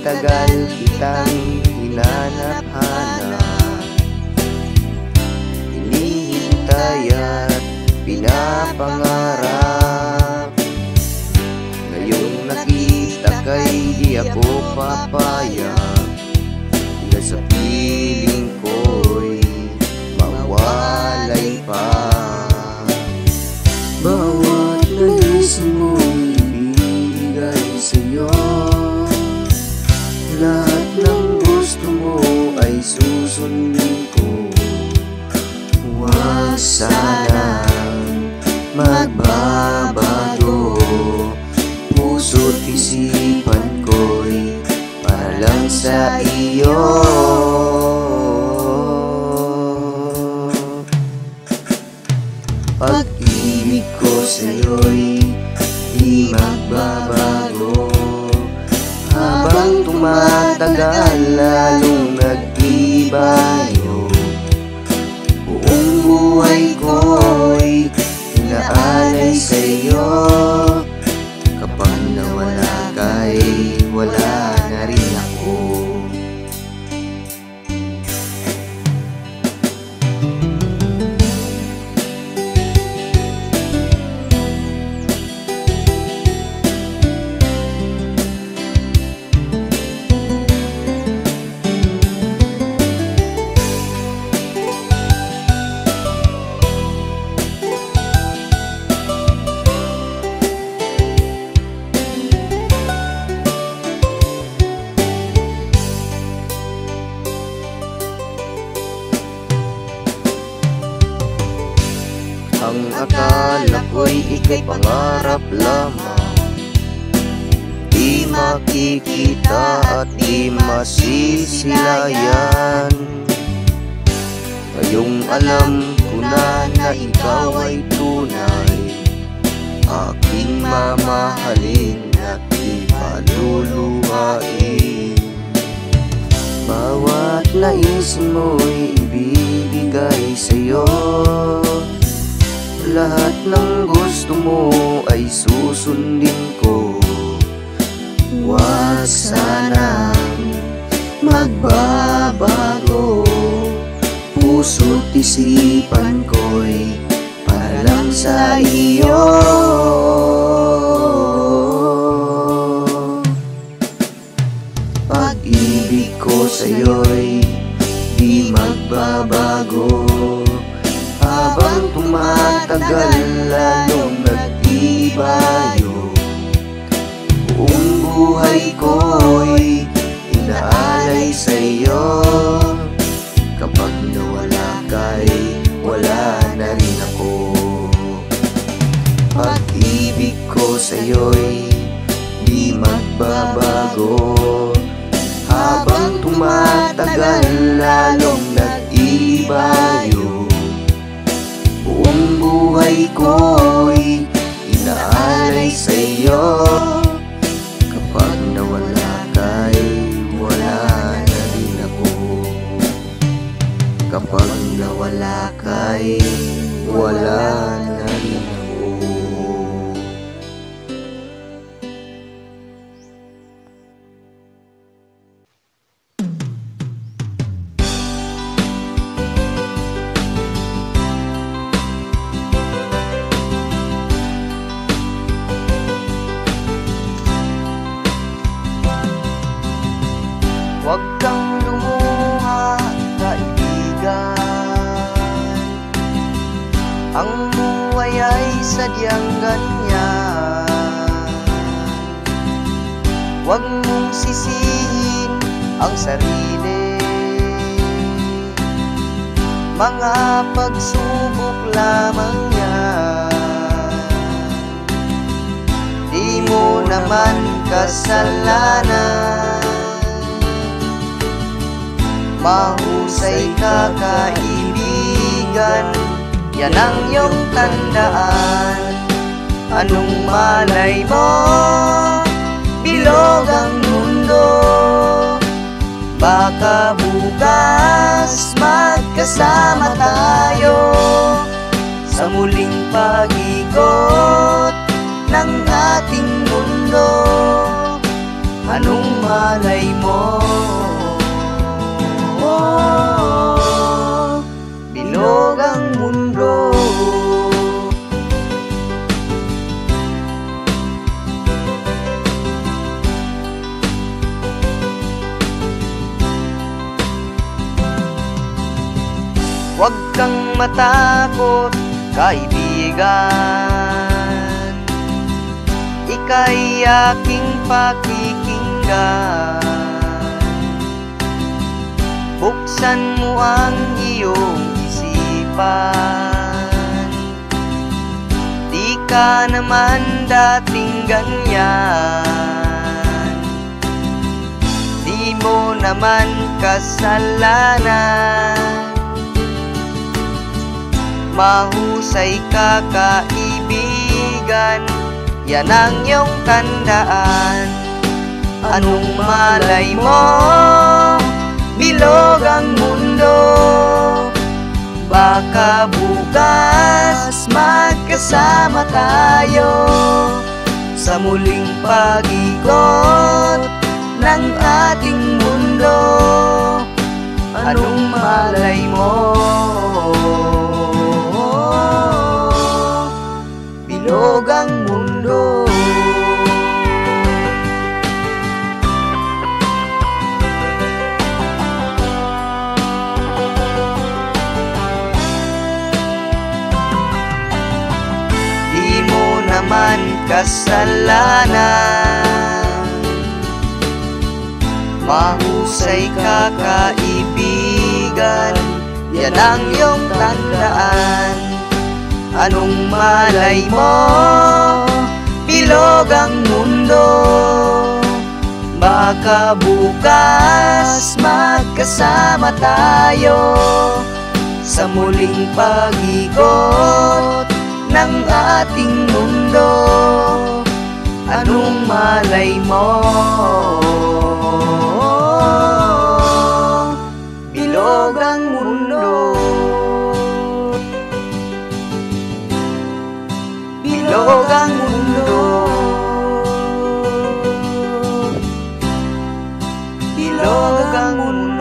tagal kitang hinanap-hanap, hinihintay at pinapangarap. Ngayong nakita kay di ako papayag, na sa piling ko'y mawalay pa. Bawat nais mo'y ibibigay sa'yo, lahat ng gusto mo ay susundin ko. Huwag sanang magbabago, puso't isipan ko'y para lang sa iyo. Pag-ibig ko sa'yo'y di magbabago, habang tumatagal lalong nag-ibayo. Buong buhay ko'y inaalay sa'yo, kapag nawala ka'y wala na rin ako. Ang akala ko'y ika'y pangarap lamang, di makikita at di masisilayan. Ngayong alam ko na ikaw ay tunay, aking mamahalin at di paluluhain. Bawat nais mo'y ibibigay sa'yo, lahat ng gusto mo ay susundin ko. Huwag sanang magbabago, puso't isipan ko'y para lang sa iyo. Pag-ibig ko sa'yo'y di magbabago, habang tumatagal lalong nag-ibayo. Buong buhay ko'y inaalay sa'yo, kapag nawala ka'y wala na rin ako. Pag-ibig ko sa'yo'y di magbabago, habang tumatagal lalong nag-ibayo. Buong buhay ko'y inaalay sa'yo, kapag nawala ka'y wala na rin ako. Kapag nawala ka'y wala na rin ako. Huwag kang lumuha, kaibigan, ang buhay ay sadyang ganyan. Huwag mong sisihin ang sarili, mga pagsubok lamang yan. Di mo naman kasalanan, mahusay ka kaibigan, yan ang iyong tandaan. Anong malay mo, bilog ang mundo, baka bukas magkasama tayo sa muling pag-ikot ng ating mundo. Anong malay malay mo, bilog ang mundo. Huwag kang matakot, kaibigan, ika'y aking pakikinggan. Buksan mo ang iyong isipan, di ka naman dating ganyan. Di mo naman kasalanan, mahusay ka kaibigan, yan ang iyong tandaan. Anong malay mo, bilog ang mundo, baka bukas magkasama tayo sa muling pag-ikot ng ating mundo. Anong malay mo, bilog ang mundo. Di mo naman kasalanan, mahusay ka kaibigan, yan ang iyong tandaan. Anong malay mo, bilog ang mundo, baka bukas magkasama tayo sa muling pag-ikot ng ating mundo. Anong malay mo, bilog ang mundo. Bilog ang mundo, bilog ang mundo.